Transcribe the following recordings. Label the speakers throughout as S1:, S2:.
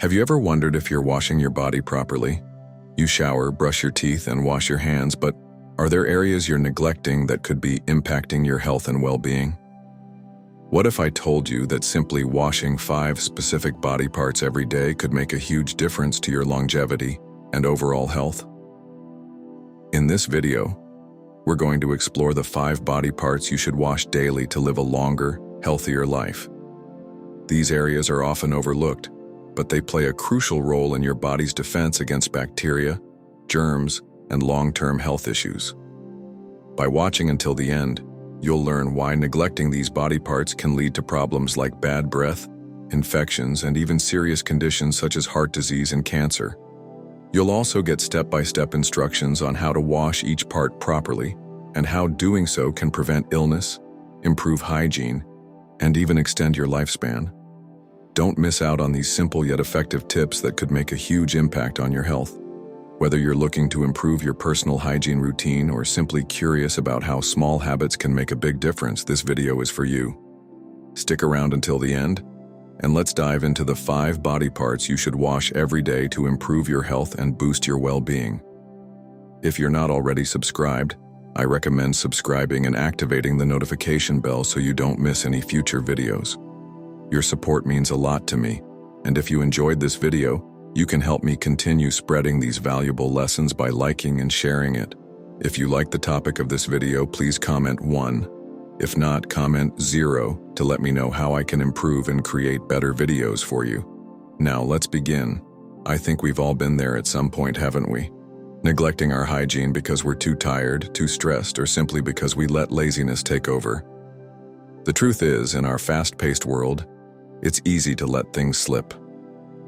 S1: Have you ever wondered if you're washing your body properly? You shower, brush your teeth, and wash your hands, but are there areas you're neglecting that could be impacting your health and well-being? What if I told you that simply washing 5 specific body parts every day could make a huge difference to your longevity and overall health? In this video, we're going to explore the 5 body parts you should wash daily to live a longer, healthier life. These areas are often overlooked, but they play a crucial role in your body's defense against bacteria, germs, and long-term health issues. By watching until the end, you'll learn why neglecting these body parts can lead to problems like bad breath, infections, and even serious conditions such as heart disease and cancer. You'll also get step-by-step instructions on how to wash each part properly and how doing so can prevent illness, improve hygiene, and even extend your lifespan. Don't miss out on these simple yet effective tips that could make a huge impact on your health. Whether you're looking to improve your personal hygiene routine or simply curious about how small habits can make a big difference, this video is for you. Stick around until the end, and let's dive into the 5 body parts you should wash every day to improve your health and boost your well-being. If you're not already subscribed, I recommend subscribing and activating the notification bell so you don't miss any future videos. Your support means a lot to me, and if you enjoyed this video, you can help me continue spreading these valuable lessons by liking and sharing it. If you like the topic of this video, please comment 1. If not, comment 0 to let me know how I can improve and create better videos for you. Now let's begin. I think we've all been there at some point, haven't we? Neglecting our hygiene because we're too tired, too stressed, or simply because we let laziness take over. The truth is, in our fast-paced world, it's easy to let things slip.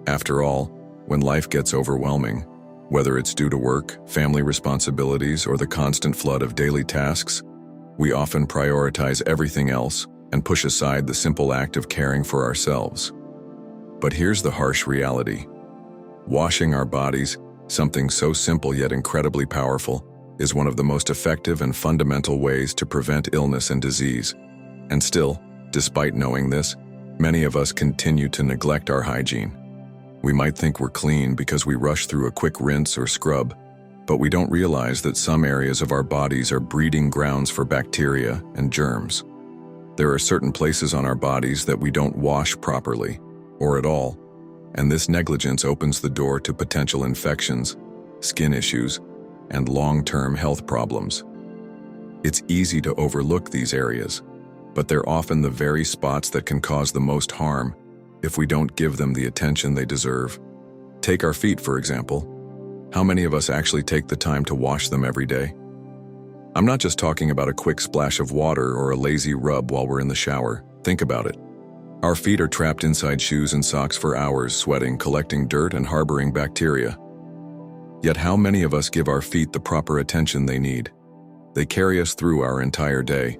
S1: After all, when life gets overwhelming, whether it's due to work, family responsibilities, or the constant flood of daily tasks, we often prioritize everything else and push aside the simple act of caring for ourselves. But here's the harsh reality. Washing our bodies, something so simple yet incredibly powerful, is one of the most effective and fundamental ways to prevent illness and disease. And still, despite knowing this, many of us continue to neglect our hygiene. We might think we're clean because we rush through a quick rinse or scrub, but we don't realize that some areas of our bodies are breeding grounds for bacteria and germs. There are certain places on our bodies that we don't wash properly, or at all, and this negligence opens the door to potential infections, skin issues, and long-term health problems. It's easy to overlook these areas, but they're often the very spots that can cause the most harm if we don't give them the attention they deserve. Take our feet, for example. How many of us actually take the time to wash them every day? I'm not just talking about a quick splash of water or a lazy rub while we're in the shower. Think about it. Our feet are trapped inside shoes and socks for hours, sweating, collecting dirt, and harboring bacteria. Yet how many of us give our feet the proper attention they need? They carry us through our entire day.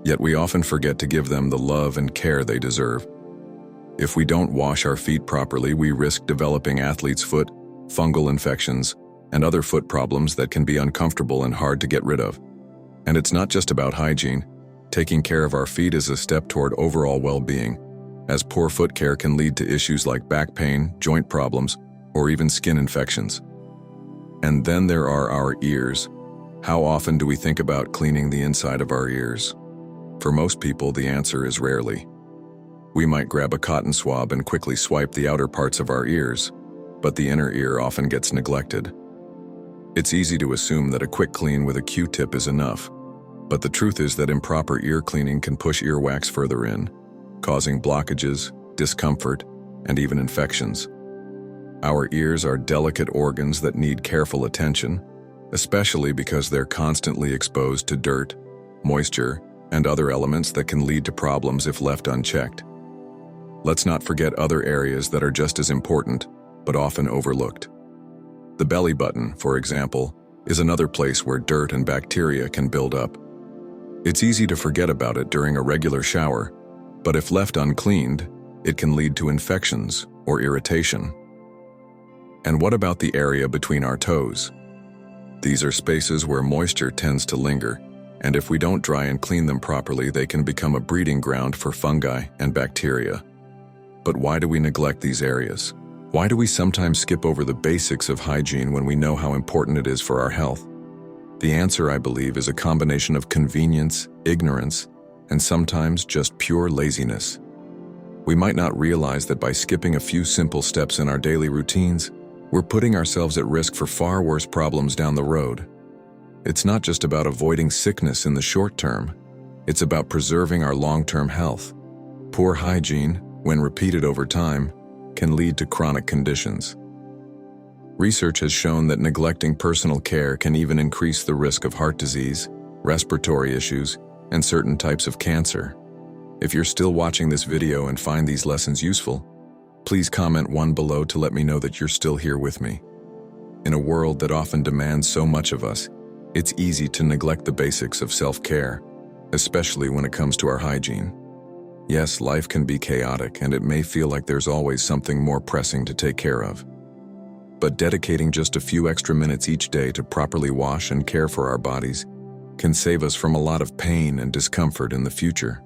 S1: Yet we often forget to give them the love and care they deserve. If we don't wash our feet properly, we risk developing athlete's foot, fungal infections, and other foot problems that can be uncomfortable and hard to get rid of. And it's not just about hygiene. Taking care of our feet is a step toward overall well-being, as poor foot care can lead to issues like back pain, joint problems, or even skin infections. And then there are our ears. How often do we think about cleaning the inside of our ears? For most people, the answer is rarely. We might grab a cotton swab and quickly swipe the outer parts of our ears, but the inner ear often gets neglected. It's easy to assume that a quick clean with a Q-tip is enough, but the truth is that improper ear cleaning can push earwax further in, causing blockages, discomfort, and even infections. Our ears are delicate organs that need careful attention, especially because they're constantly exposed to dirt, moisture, and other elements that can lead to problems if left unchecked. Let's not forget other areas that are just as important, but often overlooked. The belly button, for example, is another place where dirt and bacteria can build up. It's easy to forget about it during a regular shower, but if left uncleaned, it can lead to infections or irritation. And what about the area between our toes? These are spaces where moisture tends to linger, and if we don't dry and clean them properly, they can become a breeding ground for fungi and bacteria. But why do we neglect these areas? Why do we sometimes skip over the basics of hygiene when we know how important it is for our health? The answer, I believe, is a combination of convenience, ignorance, and sometimes just pure laziness. We might not realize that by skipping a few simple steps in our daily routines, we're putting ourselves at risk for far worse problems down the road. It's not just about avoiding sickness in the short term, it's about preserving our long-term health. Poor hygiene, when repeated over time, can lead to chronic conditions. Research has shown that neglecting personal care can even increase the risk of heart disease, respiratory issues, and certain types of cancer. If you're still watching this video and find these lessons useful, please comment one below to let me know that you're still here with me. In a world that often demands so much of us, it's easy to neglect the basics of self-care, especially when it comes to our hygiene. Yes, life can be chaotic and it may feel like there's always something more pressing to take care of. But dedicating just a few extra minutes each day to properly wash and care for our bodies can save us from a lot of pain and discomfort in the future.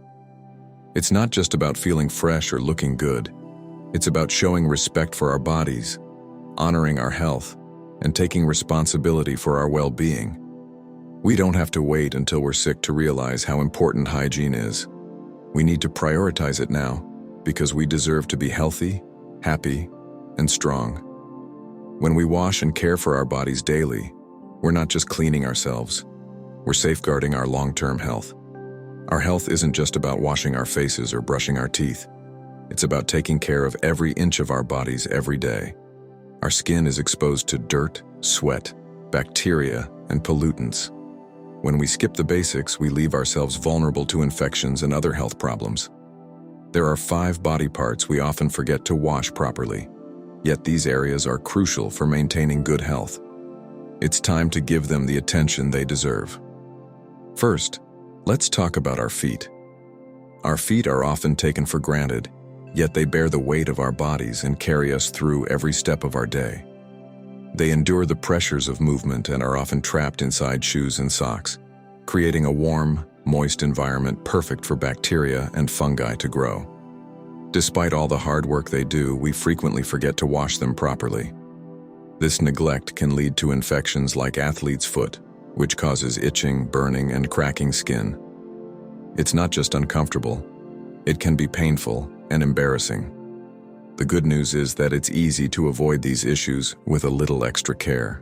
S1: It's not just about feeling fresh or looking good. It's about showing respect for our bodies, honoring our health, and taking responsibility for our well-being. We don't have to wait until we're sick to realize how important hygiene is. We need to prioritize it now because we deserve to be healthy, happy, and strong. When we wash and care for our bodies daily, we're not just cleaning ourselves, we're safeguarding our long-term health. Our health isn't just about washing our faces or brushing our teeth. It's about taking care of every inch of our bodies every day. Our skin is exposed to dirt, sweat, bacteria, and pollutants. When we skip the basics, we leave ourselves vulnerable to infections and other health problems. There are 5 body parts we often forget to wash properly, yet these areas are crucial for maintaining good health. It's time to give them the attention they deserve. First, let's talk about our feet. Our feet are often taken for granted, yet they bear the weight of our bodies and carry us through every step of our day. They endure the pressures of movement and are often trapped inside shoes and socks, creating a warm, moist environment perfect for bacteria and fungi to grow. Despite all the hard work they do, we frequently forget to wash them properly. This neglect can lead to infections like athlete's foot, which causes itching, burning, and cracking skin. It's not just uncomfortable, it can be painful and embarrassing. The good news is that it's easy to avoid these issues with a little extra care.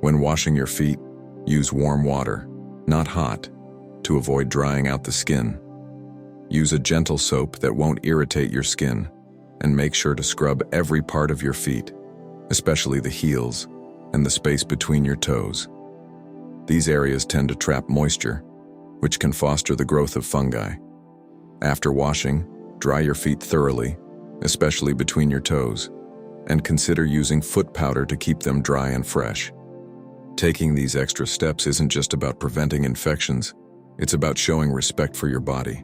S1: When washing your feet, use warm water, not hot, to avoid drying out the skin. Use a gentle soap that won't irritate your skin, and make sure to scrub every part of your feet, especially the heels and the space between your toes. These areas tend to trap moisture, which can foster the growth of fungi. After washing, dry your feet thoroughly, especially between your toes, and consider using foot powder to keep them dry and fresh. Taking these extra steps isn't just about preventing infections, it's about showing respect for your body.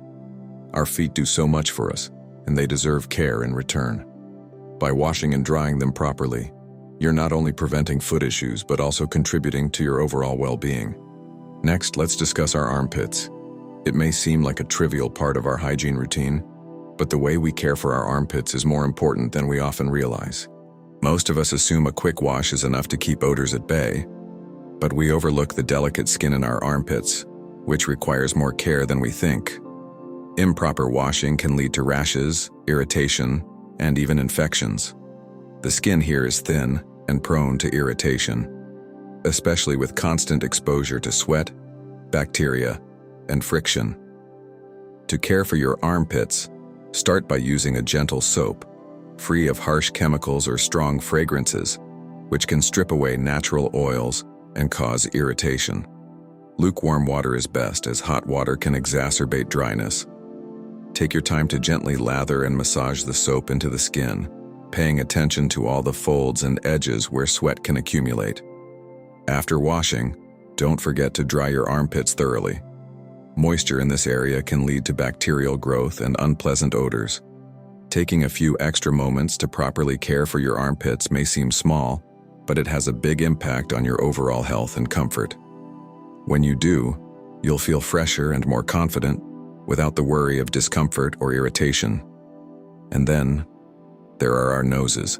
S1: Our feet do so much for us, and they deserve care in return. By washing and drying them properly, you're not only preventing foot issues but also contributing to your overall well-being. Next, let's discuss our armpits. It may seem like a trivial part of our hygiene routine, but the way we care for our armpits is more important than we often realize. Most of us assume a quick wash is enough to keep odors at bay, but we overlook the delicate skin in our armpits, which requires more care than we think. Improper washing can lead to rashes, irritation, and even infections. The skin here is thin and prone to irritation, especially with constant exposure to sweat, bacteria, and friction. To care for your armpits, start by using a gentle soap, free of harsh chemicals or strong fragrances, which can strip away natural oils and cause irritation. Lukewarm water is best, as hot water can exacerbate dryness. Take your time to gently lather and massage the soap into the skin, paying attention to all the folds and edges where sweat can accumulate. After washing, don't forget to dry your armpits thoroughly. Moisture in this area can lead to bacterial growth and unpleasant odors. Taking a few extra moments to properly care for your armpits may seem small, but it has a big impact on your overall health and comfort. When you do, you'll feel fresher and more confident, without the worry of discomfort or irritation. And then, there are our noses.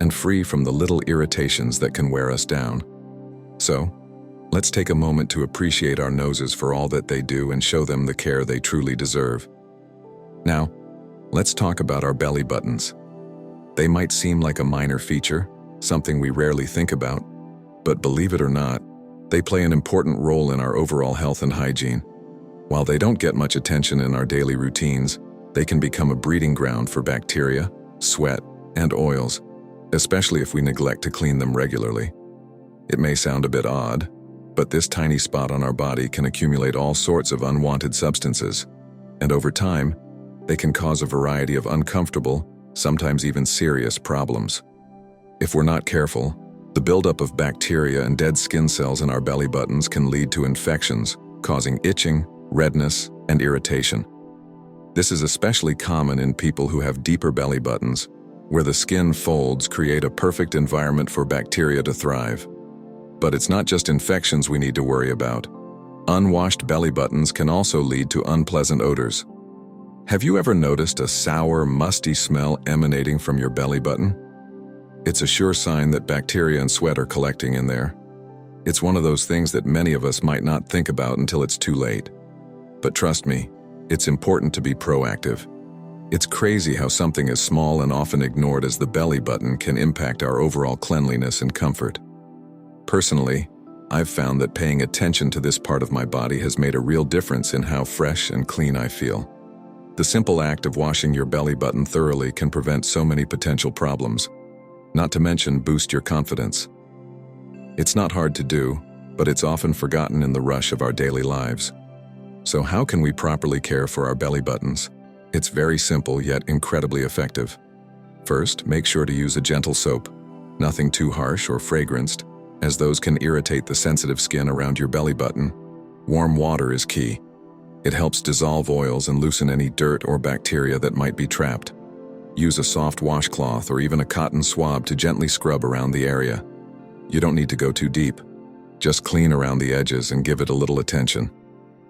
S1: and free from the little irritations that can wear us down. So, let's take a moment to appreciate our noses for all that they do and show them the care they truly deserve. Now, let's talk about our belly buttons. They might seem like a minor feature, something we rarely think about, but believe it or not, they play an important role in our overall health and hygiene. While they don't get much attention in our daily routines, they can become a breeding ground for bacteria, sweat, and oils, especially if we neglect to clean them regularly. It may sound a bit odd, but this tiny spot on our body can accumulate all sorts of unwanted substances, and over time, they can cause a variety of uncomfortable, sometimes even serious problems. If we're not careful, the buildup of bacteria and dead skin cells in our belly buttons can lead to infections, causing itching, redness, and irritation. This is especially common in people who have deeper belly buttons, where the skin folds create a perfect environment for bacteria to thrive. But it's not just infections we need to worry about. Unwashed belly buttons can also lead to unpleasant odors. Have you ever noticed a sour, musty smell emanating from your belly button? It's a sure sign that bacteria and sweat are collecting in there. It's one of those things that many of us might not think about until it's too late. But trust me, it's important to be proactive. It's crazy how something as small and often ignored as the belly button can impact our overall cleanliness and comfort. Personally, I've found that paying attention to this part of my body has made a real difference in how fresh and clean I feel. The simple act of washing your belly button thoroughly can prevent so many potential problems, not to mention boost your confidence. It's not hard to do, but it's often forgotten in the rush of our daily lives. So how can we properly care for our belly buttons? It's very simple yet incredibly effective. First, make sure to use a gentle soap, nothing too harsh or fragranced, as those can irritate the sensitive skin around your belly button. Warm water is key. It helps dissolve oils and loosen any dirt or bacteria that might be trapped. Use a soft washcloth or even a cotton swab to gently scrub around the area. You don't need to go too deep. Just clean around the edges and give it a little attention.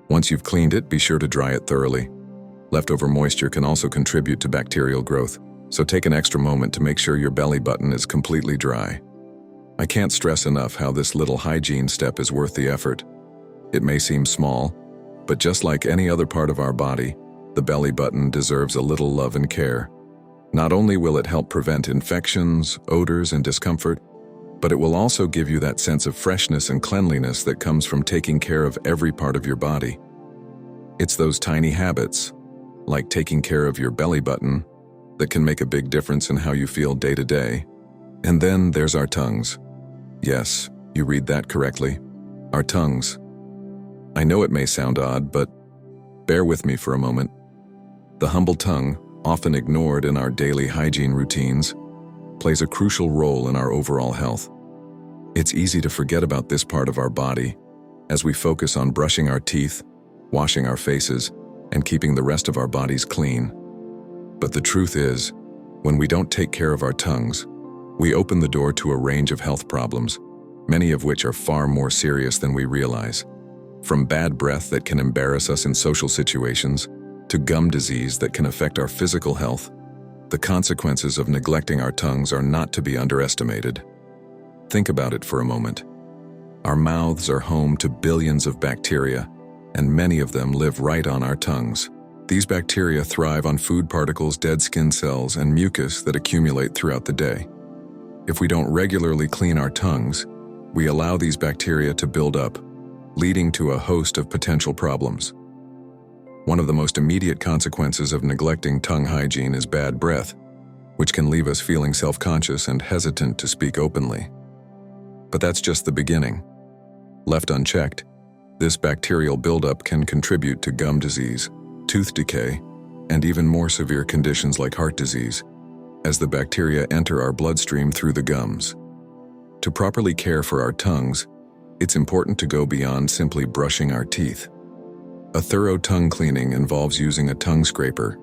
S1: Once you've cleaned it, be sure to dry it thoroughly. Leftover moisture can also contribute to bacterial growth, so take an extra moment to make sure your belly button is completely dry. I can't stress enough how this little hygiene step is worth the effort. It may seem small, but just like any other part of our body, the belly button deserves a little love and care. Not only will it help prevent infections, odors, and discomfort, but it will also give you that sense of freshness and cleanliness that comes from taking care of every part of your body. It's those tiny habits, like taking care of your belly button, that can make a big difference in how you feel day to day. And then there's our tongues. Yes, you read that correctly. Our tongues. I know it may sound odd, but bear with me for a moment. The humble tongue, often ignored in our daily hygiene routines, plays a crucial role in our overall health. It's easy to forget about this part of our body as we focus on brushing our teeth, washing our faces, and keeping the rest of our bodies clean. But the truth is, when we don't take care of our tongues, we open the door to a range of health problems, many of which are far more serious than we realize. From bad breath that can embarrass us in social situations, to gum disease that can affect our physical health, the consequences of neglecting our tongues are not to be underestimated. Think about it for a moment. Our mouths are home to billions of bacteria, and many of them live right on our tongues. These bacteria thrive on food particles, dead skin cells, and mucus that accumulate throughout the day. If we don't regularly clean our tongues, we allow these bacteria to build up, leading to a host of potential problems. One of the most immediate consequences of neglecting tongue hygiene is bad breath, which can leave us feeling self-conscious and hesitant to speak openly. But that's just the beginning. Left unchecked, this bacterial buildup can contribute to gum disease, tooth decay, and even more severe conditions like heart disease, as the bacteria enter our bloodstream through the gums. To properly care for our tongues, it's important to go beyond simply brushing our teeth. A thorough tongue cleaning involves using a tongue scraper,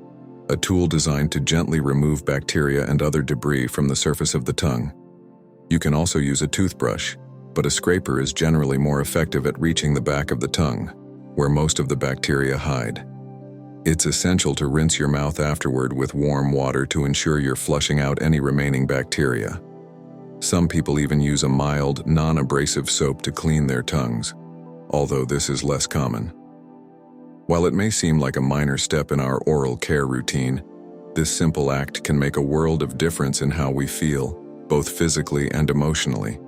S1: a tool designed to gently remove bacteria and other debris from the surface of the tongue. You can also use a toothbrush, but a scraper is generally more effective at reaching the back of the tongue, where most of the bacteria hide. It's essential to rinse your mouth afterward with warm water to ensure you're flushing out any remaining bacteria. Some people even use a mild, non-abrasive soap to clean their tongues, although this is less common. While it may seem like a minor step in our oral care routine, this simple act can make a world of difference in how we feel, both physically and emotionally.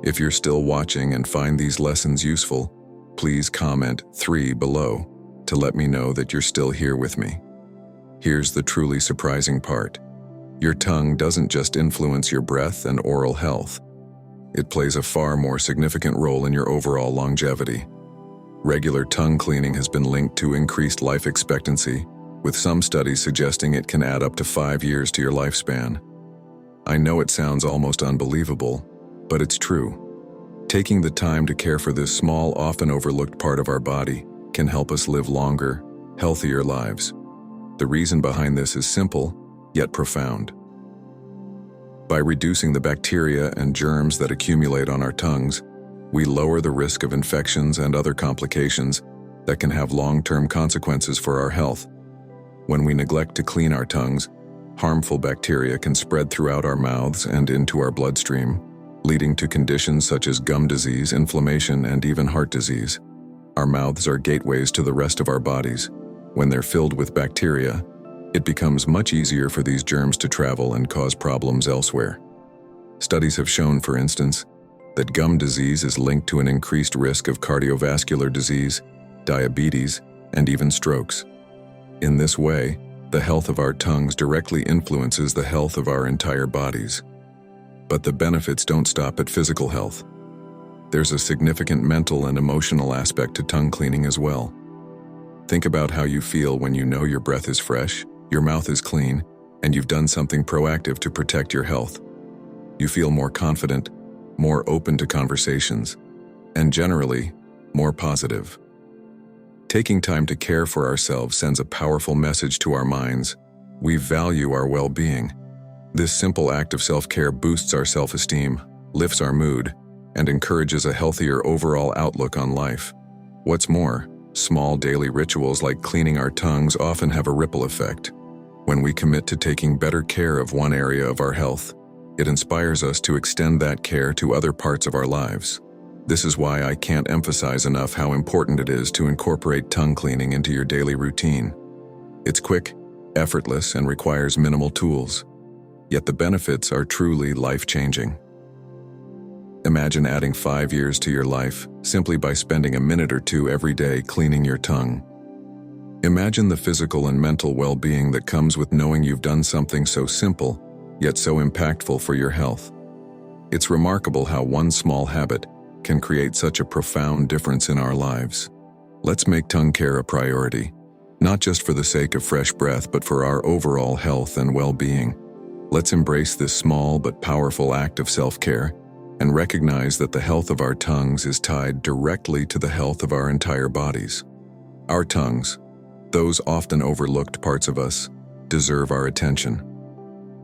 S1: If you're still watching and find these lessons useful, please comment 3 below to let me know that you're still here with me. Here's the truly surprising part. Your tongue doesn't just influence your breath and oral health. It plays a far more significant role in your overall longevity. Regular tongue cleaning has been linked to increased life expectancy, with some studies suggesting it can add up to 5 years to your lifespan. I know it sounds almost unbelievable, but it's true. Taking the time to care for this small, often overlooked part of our body can help us live longer, healthier lives. The reason behind this is simple, yet profound. By reducing the bacteria and germs that accumulate on our tongues, we lower the risk of infections and other complications that can have long-term consequences for our health. When we neglect to clean our tongues, harmful bacteria can spread throughout our mouths and into our bloodstream, leading to conditions such as gum disease, inflammation, and even heart disease. Our mouths are gateways to the rest of our bodies. When they're filled with bacteria, it becomes much easier for these germs to travel and cause problems elsewhere. Studies have shown, for instance, that gum disease is linked to an increased risk of cardiovascular disease, diabetes, and even strokes. In this way, the health of our tongues directly influences the health of our entire bodies. But the benefits don't stop at physical health. There's a significant mental and emotional aspect to tongue cleaning as well. Think about how you feel when you know your breath is fresh, your mouth is clean, and you've done something proactive to protect your health. You feel more confident, more open to conversations, and generally, more positive. Taking time to care for ourselves sends a powerful message to our minds. We value our well-being. This simple act of self-care boosts our self-esteem, lifts our mood, and encourages a healthier overall outlook on life. What's more, small daily rituals like cleaning our tongues often have a ripple effect. When we commit to taking better care of one area of our health, it inspires us to extend that care to other parts of our lives. This is why I can't emphasize enough how important it is to incorporate tongue cleaning into your daily routine. It's quick, effortless, and requires minimal tools. Yet the benefits are truly life-changing. Imagine adding 5 years to your life simply by spending a minute or two every day cleaning your tongue. Imagine the physical and mental well-being that comes with knowing you've done something so simple, yet so impactful for your health. It's remarkable how one small habit can create such a profound difference in our lives. Let's make tongue care a priority, not just for the sake of fresh breath, but for our overall health and well-being. Let's embrace this small but powerful act of self-care and recognize that the health of our tongues is tied directly to the health of our entire bodies. Our tongues, those often overlooked parts of us, deserve our attention.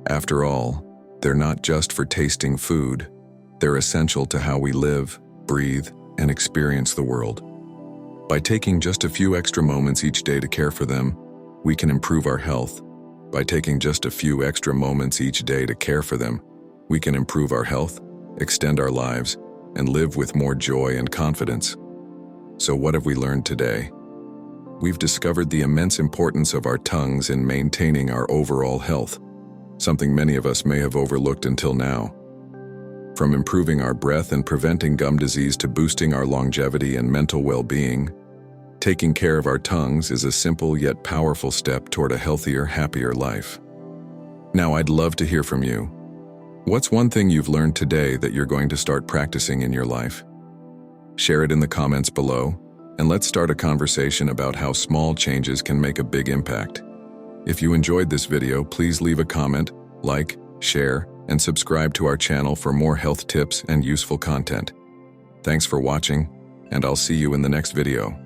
S1: After all, they're not just for tasting food. They're essential to how we live, breathe, and experience the world. By taking just a few extra moments each day to care for them, we can improve our health. By taking just a few extra moments each day to care for them, we can improve our health, extend our lives, and live with more joy and confidence. So what have we learned today? We've discovered the immense importance of our tongues in maintaining our overall health, something many of us may have overlooked until now. From improving our breath and preventing gum disease to boosting our longevity and mental well-being, taking care of our tongues is a simple yet powerful step toward a healthier, happier life. Now, I'd love to hear from you. What's one thing you've learned today that you're going to start practicing in your life? Share it in the comments below, and let's start a conversation about how small changes can make a big impact. If you enjoyed this video, please leave a comment, like, share, and subscribe to our channel for more health tips and useful content. Thanks for watching, and I'll see you in the next video.